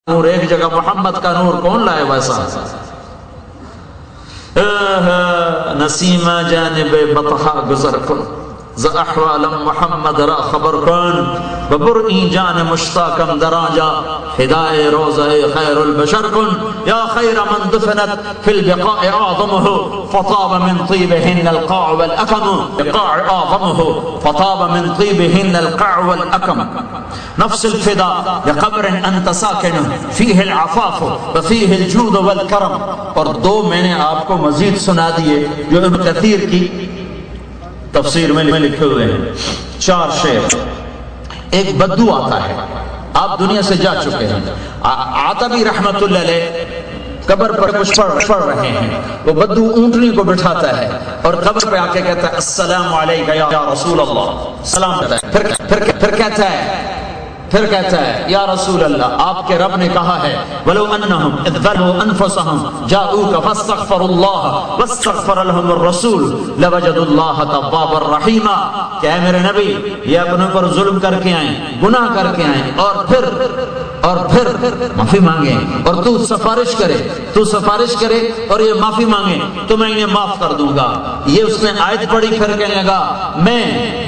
نور، ایک جگہ محمد کا نور کون لائے ویسا؟ نسیمہ جانب بطحا گزر کن، ز احوال محمد را خبر کن، ببرئی جان مشتاقم دراجا ہدائے روزہ خیر البشر کن، یا خیر من دفنت فی البقاء اعظمہ فطاب من طیبہن القاع والاکم، بقاع اعظمہ فطاب من طیبہن القاع والاکم، نفس الفدا لقبر انت ساکن فیہ العفاف وفیہ الجود والکرم۔ اور دو میں نے آپ کو مزید سنا دیے جو ابن کثیر کی تفسیر میں لکھے ہوئے ہیں، 4 شعر۔ ایک بدو آتا ہے، آپ دنیا سے جا چکے ہیں، عتبی رحمت اللہ علیہ قبر پر کچھ پڑھ رہے ہیں، وہ بدو اونٹنی کو بٹھاتا ہے اور قبر پہ آ کے کہتا ہے السلام علیکہ یا رسول اللہ، سلام کہتا ہے، پھر کہتا ہے یا رسول اللہ، آپ کے رب نے کہا ہے وَلَوْ أَنَّهُمْ إِذْ ظَلَمُوا أَنفُسَهُمْ جَاءُوكَ فَاسْتَغْفَرُوا اللَّهَ وَاسْتَغْفَرَ لَهُمُ الرَّسُولُ لَوَجَدُوا اللَّهَ تَوَّابًا رَحِيمًا۔ کہ اے میرے نبی، یہ اپنے پر ظلم کر کے آئیں، گناہ کر کے آئیں، اور پھر معافی مانگیں، اور تو سفارش کرے اور یہ معافی مانگے تو میں انہیں معاف کر دوں گا۔ یہ اس نے آیت پڑھی، پھر کہنے لگا میں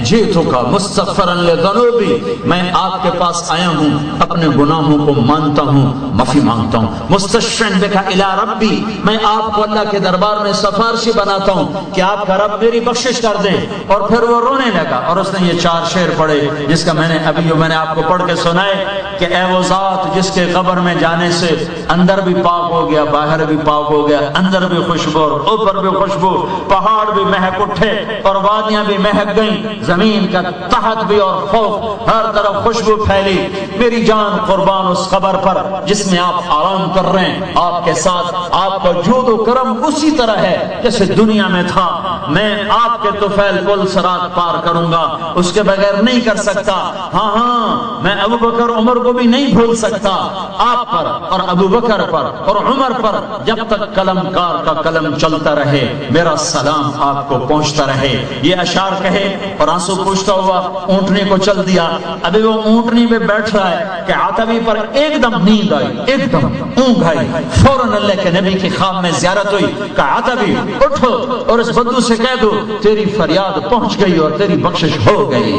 جئتک مستغفرا لذنوبی، میں آپ کے پاس آیا ہوں اپنے گناہوں کو مانتا ہوں، معافی مانگتا ہوں، مستشفعا بک الی ربی، میں آپ کو اللہ کے دربار میں سفارشی بناتا ہوں کہ آپ کا رب میری بخشش کر دے۔ اور پھر وہ رونے لگا اور اس نے یہ 4 شعر پڑھے جس کا میں نے آپ کو پڑھ کے سنائے کہ اے وہ ذات جس کے قبر میں جانے سے اندر بھی پاک ہو گیا، باہر بھی پاک ہو گیا، اندر بھی خوشبو اور اوپر بھی خوشبو، پہاڑ بھی مہک اٹھے اور وادیاں بھی مہک گئیں، زمین کا تحت بھی اور فوق ہر طرف خوشبو پھیلی۔ میری جان قربان اس قبر پر جس میں آپ آرام کر رہے ہیں، آپ کے ساتھ آپ کا جود و کرم اسی طرح ہے جیسے دنیا میں تھا۔ میں آپ کے طفیل پل صراط پار کروں گا، اس کے بغیر نہیں کر سکتا۔ ہاں میں ابو بکر عمر کو بھی نہیں بھول سکتا، آپ پر اور ابو بکر پر اور عمر پر جب تک قلم کار کا قلم چلتا رہے میرا سلام آپ کو پہنچتا رہے۔ یہ اشعار کہے اور آنسو پوچھتا ہوا اونٹنی کو چل دیا۔ ابھی وہ اونٹنی پہ بیٹھ رہا ہے کہ عتبی پر ایک دم نیند آئی، ایک دم اونگ آئی، فوراً اللہ کے نبی کی خواب میں زیارت ہوئی کہ عتبی اٹھو اور اس بدو سے کہہ دو تیری فریاد پہنچ گئی اور تیری بخشش ہو گئی۔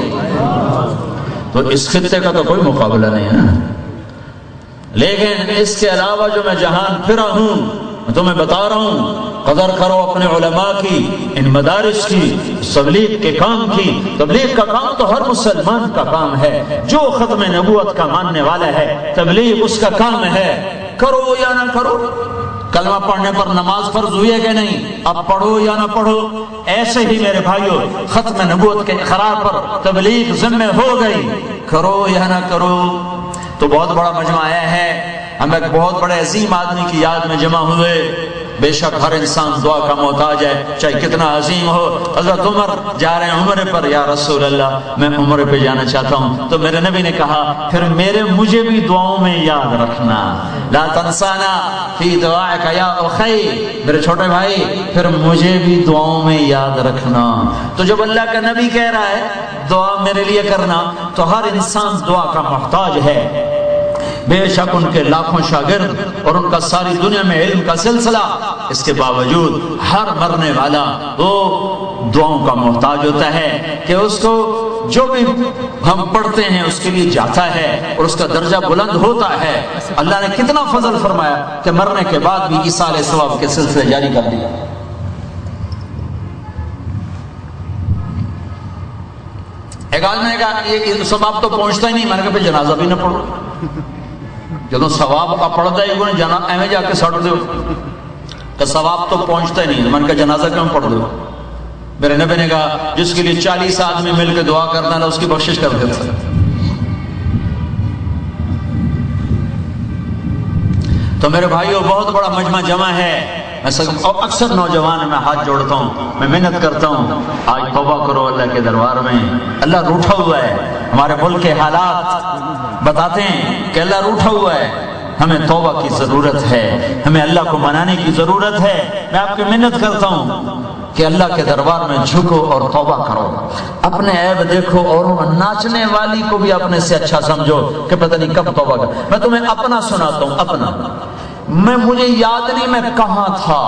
تو اس خطے کا تو کوئی مقابلہ نہیں ہے، لیکن اس کے علاوہ جو میں جہان پھرا ہوں میں تمہیں بتا رہا ہوں، قدر کرو اپنے علماء کی، ان مدارس کی، تبلیغ کے کام کی۔ تبلیغ کا کام تو ہر مسلمان کا کام ہے، جو ختم نبوت کا ماننے والا ہے تبلیغ اس کا کام ہے، کرو یا نہ کرو۔ کلمہ پڑھنے پر نماز فرض ہوئی ہے کہ نہیں؟ اب پڑھو یا نہ پڑھو۔ ایسے ہی میرے بھائیو ختم نبوت کے اقرار پر تبلیغ ذمہ ہو گئی، کرو یا نہ کرو۔ تو بہت بڑا مجمع آیا ہے، ہم ایک بہت بڑے عظیم آدمی کی یاد میں جمع ہوئے۔ بے شک ہر انسان دعا کا محتاج ہے، چاہے کتنا عظیم ہو۔ حضرت عمر جا رہے ہیں عمرے پر، یا رسول اللہ میں عمرے پہ جانا چاہتا ہوں۔ تو میرے نبی نے کہا پھر مجھے بھی دعاؤں میں یاد رکھنا، لا تنسانا فی دعائک یا اخی، میرے چھوٹے بھائی پھر مجھے بھی دعاؤں میں یاد رکھنا۔ تو جب اللہ کا نبی کہہ رہا ہے دعا میرے لیے کرنا، تو ہر انسان دعا کا محتاج ہے۔ بے شک ان کے لاکھوں شاگرد اور ان کا ساری دنیا میں علم کا سلسلہ، اس کے باوجود ہر مرنے والا وہ دعاؤں کا محتاج ہوتا ہے کہ اس کو جو بھی ہم پڑھتے ہیں اس کے لیے جاتا ہے اور اس کا درجہ بلند ہوتا ہے۔ اللہ نے کتنا فضل فرمایا کہ مرنے کے بعد بھی ایصال ثواب کے سلسلے جاری کر دیا۔ ایک آدمی نے کہا یہ ثواب تو پہنچتا ہی نہیں، میں نے کہا پھر جنازہ بھی نہ پڑھو، جدو ثواب آپ پڑھتا ہے کوئی جانا ایویں جا کے سٹ دو کہ ثواب تو پہنچتا ہی نہیں، میں نے کہا جنازہ کیوں پڑھ دو؟ میرے نبی نے کہا جس کے لیے 40 آدمی مل کے دعا کرنا نا اس کی بخشش کر دیتا۔ تو میرے بھائیو بہت بڑا مجمع جمع ہے، میں اور اکثر نوجوان میں ہاتھ جوڑتا ہوں، میں محنت کرتا ہوں، آج توبہ کرو اللہ کے دربار میں۔ اللہ روٹھا ہوا ہے، ہمارے ملک کے حالات بتاتے ہیں کہ اللہ روٹھا ہوا ہے، ہمیں توبہ کی ضرورت ہے، ہمیں اللہ کو منانے کی ضرورت ہے۔ میں آپ کی منت کرتا ہوں کہ اللہ کے دربار میں جھکو اور توبہ کرو، اپنے عیب دیکھو، اور ناچنے والی کو بھی اپنے سے اچھا سمجھو کہ پتہ نہیں کب توبہ کر۔ میں تمہیں اپنا سناتا ہوں، اپنا مجھے یاد نہیں میں کہاں تھا،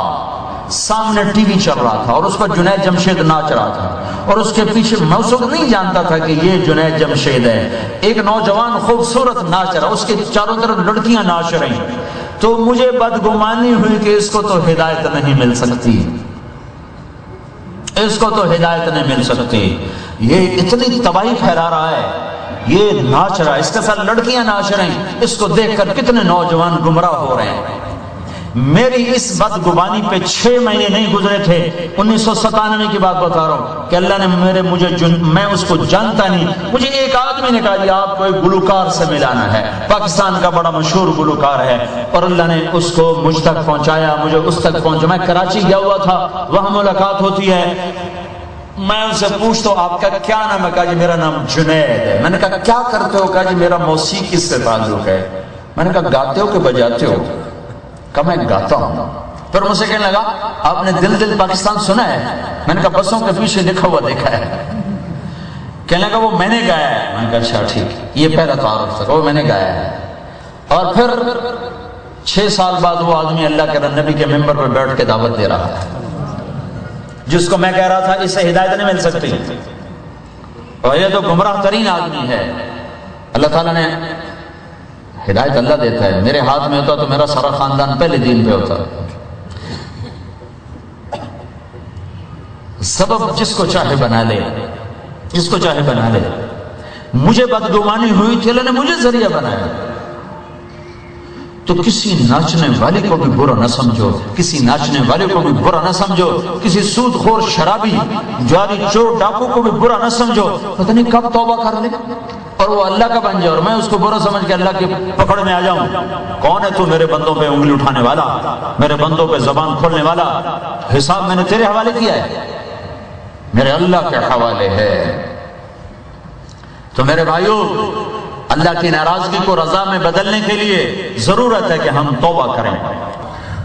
سامنے ٹی وی چل رہا تھا اور اس پر جنید جمشید ناچ رہا تھا، اور اس کے پیچھے میں اس وقت نہیں جانتا تھا کہ یہ جنید جمشید ہے، ایک نوجوان خوبصورت ناچ رہا، اس کے چاروں طرف لڑکیاں ناچ رہی، تو مجھے بدگمانی ہوئی کہ اس کو تو ہدایت نہیں مل سکتی، اس کو تو ہدایت نہیں مل سکتی، یہ اتنی تباہی پھیلا رہا ہے، یہ ناچ رہا ہے، اس کے ساتھ لڑکیاں ناچ رہی، اس کو دیکھ کر کتنے نوجوان گمراہ ہو رہے ہیں۔ میری اس بدگمانی پہ 6 مہینے نہیں گزرے تھے، 1997 کی بات بتا رہا ہوں کہ اللہ نے میں اس کو جانتا نہیں، مجھے ایک آدمی نے کہا یہ آپ کو ایک گلوکار سے ملانا ہے، پاکستان کا بڑا مشہور گلوکار ہے، اور اللہ نے اس کو مجھ تک پہنچایا، مجھے اس تک پہنچا۔ میں کراچی گیا ہوا تھا، وہاں ملاقات ہوتی ہے، میں ان سے پوچھتا ہوں آپ کا کیا نام ہے؟ کہا جی میرا نام جنید ہے۔ میں نے کہا کیا کرتے ہو؟ کہا جی میرا موسیقی سے تعلق ہے۔ میں نے کہا گاتے ہو کہ بجاتے ہو؟ کہا میں گاتا ہوں۔ پھر مجھ سے کہنے لگا آپ نے دل دل پاکستان سنا ہے؟ میں نے کہا بسوں کے پیچھے لکھا ہوا دیکھا ہے۔ کہنے لگا وہ میں نے گایا ہے۔ میں نے کہا اچھا ٹھیک، یہ پہلا تعارف تھا، وہ میں نے گایا ہے۔ اور پھر 6 سال بعد وہ آدمی اللہ کے نبی کے ممبر پر بیٹھ کے دعوت دے رہا ہے، جس کو میں کہہ رہا تھا اس سے ہدایت نہیں مل سکتی، اور یہ تو گمراہ ترین آدمی ہے۔ اللہ تعالیٰ نے ہدایت اللہ دیتا ہے، میرے ہاتھ میں ہوتا تو میرا سارا خاندان پہلے دین پہ ہوتا۔ سبب جس کو چاہے بنا لے، جس کو چاہے بنا لے۔ مجھے بدگمانی ہوئی تھی، اللہ نے مجھے ذریعہ بنایا، تو کسی ناچنے والے کو بھی برا نہ سمجھو، کسی ناچنے والے کو بھی برا نہ سمجھو، کسی سود خور شرابی جواری چور ڈاکو کو بھی برا نہ سمجھو، پتہ نہیں کب توبہ کر لے اور وہ اللہ کا بن جائے، اور میں اس کو برا سمجھ کے اللہ کے پکڑ میں آ جاؤں۔ کون ہے تو میرے بندوں پہ انگلی اٹھانے والا، میرے بندوں پہ زبان کھولنے والا؟ حساب میں نے تیرے حوالے کیا ہے، میرے اللہ کے حوالے ہے۔ تو میرے بھائیوں، اللہ کی ناراضگی کو رضا میں بدلنے کے لیے ضرورت ہے کہ ہم توبہ کریں۔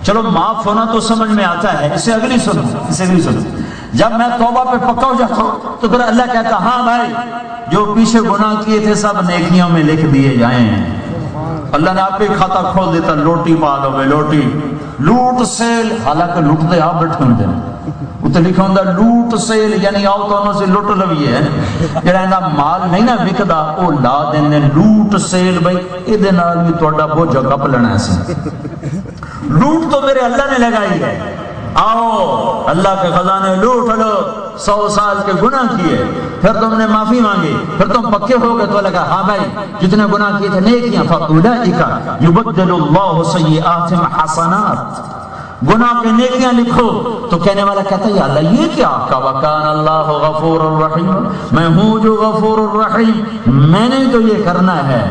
چلو معاف ہونا تو سمجھ میں آتا ہے، اسے اگلی سنو۔ جب میں توبہ پہ پکا ہو جاتا ہوں تو پھر اللہ کہتا ہاں بھائی جو پیچھے گناہ کیے تھے سب نیکیوں میں لکھ دیے جائیں۔ اللہ نے آپ کے کھاتا کھول دیتا، لوٹی پالو میں لوٹی لوٹ سیل، حالانکہ لوٹتے آپ بیٹھے ہوتے ہیں، اتنے لکھا ہوتا لوٹ سیل، یعنی آؤ تو انہوں سے لوٹ لوی ہے، جڑا مال نہیں نا وکدا وہ لا دینے لوٹ سیل۔ بھائی یہ نال بھی تھوڑا بوجھ کپ لینا ہے سی، لوٹ تو میرے اللہ نے لگائی ہے، آؤ اللہ کے خزانے لوٹ لو۔ 100 سال کے گناہ کیے، پھر تم نے معافی مانگی، پھر تم پکے ہو گئے، تو لگا ہاں بھائی جتنے گناہ کیے تھے نیکیاں، فَأُولَئِكَ يُبَدِّلُ اللَّهُ سَيِّئَاتِهِمْ حَسَنَاتٍ، گناہ کے نیکیاں لکھو۔ تو کہنے والا کہتا ہے یا اللہ یہ کیا؟ وَكَانَ اللَّهُ غَفُورًا رَحِيمًا، میں ہوں جو غفور الرحیم، میں نے تو یہ کرنا ہے،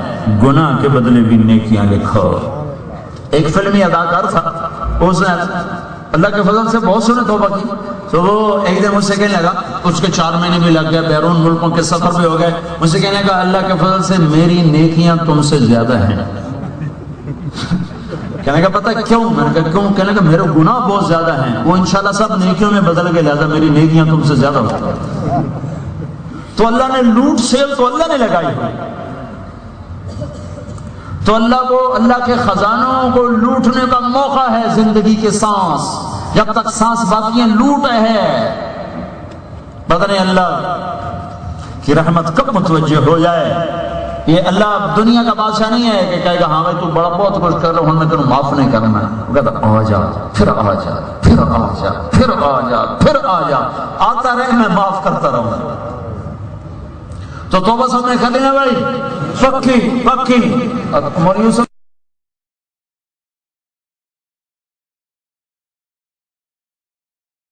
گناہ کے بدلے بھی نیکیاں لکھو۔ ایک فلمی اداکار تھا، اس نے اللہ کے فضل سے بہت سنے توبہ کی، تو وہ ایک دن مجھ سے کہنے لگا، اس کے 4 مہینے بھی لگ گئے، بیرون ملکوں کے سفر بھی ہو گئے، مجھ سے کہنے لگا اللہ کے فضل سے میری نیکیاں تم سے زیادہ ہیں۔ کہنے کا پتہ کیوں؟ میں نے کہا کیوں؟ کہنے کا میرے گناہ بہت زیادہ ہیں، وہ انشاءاللہ سب نیکیوں میں بدل گئے، لہذا میری نیکیاں تم سے زیادہ ہوتی۔ تو اللہ نے لوٹ سیل تو اللہ نے لگائی ہوئی، تو اللہ کے خزانوں کو لوٹنے کا موقع ہے زندگی کے سانس، جب تک سانس باقی ہے لوٹ ہے۔ پتہ نہیں اللہ کی رحمت کب متوجہ ہو جائے۔ یہ اللہ دنیا کا بادشاہ نہیں ہے کہ کہے گا ہاں بھائی تو بڑا بہت کچھ کر رہا ہوں میں تمہیں معاف نہیں کرنا، وہ کہتا آ جا پھر آ جا پھر آ جا پھر آ جا پھر آ جا، آتا رہے میں معاف کرتا رہوں۔ تو توبہ سب نے کر لیا بھائی، پکی پکی۔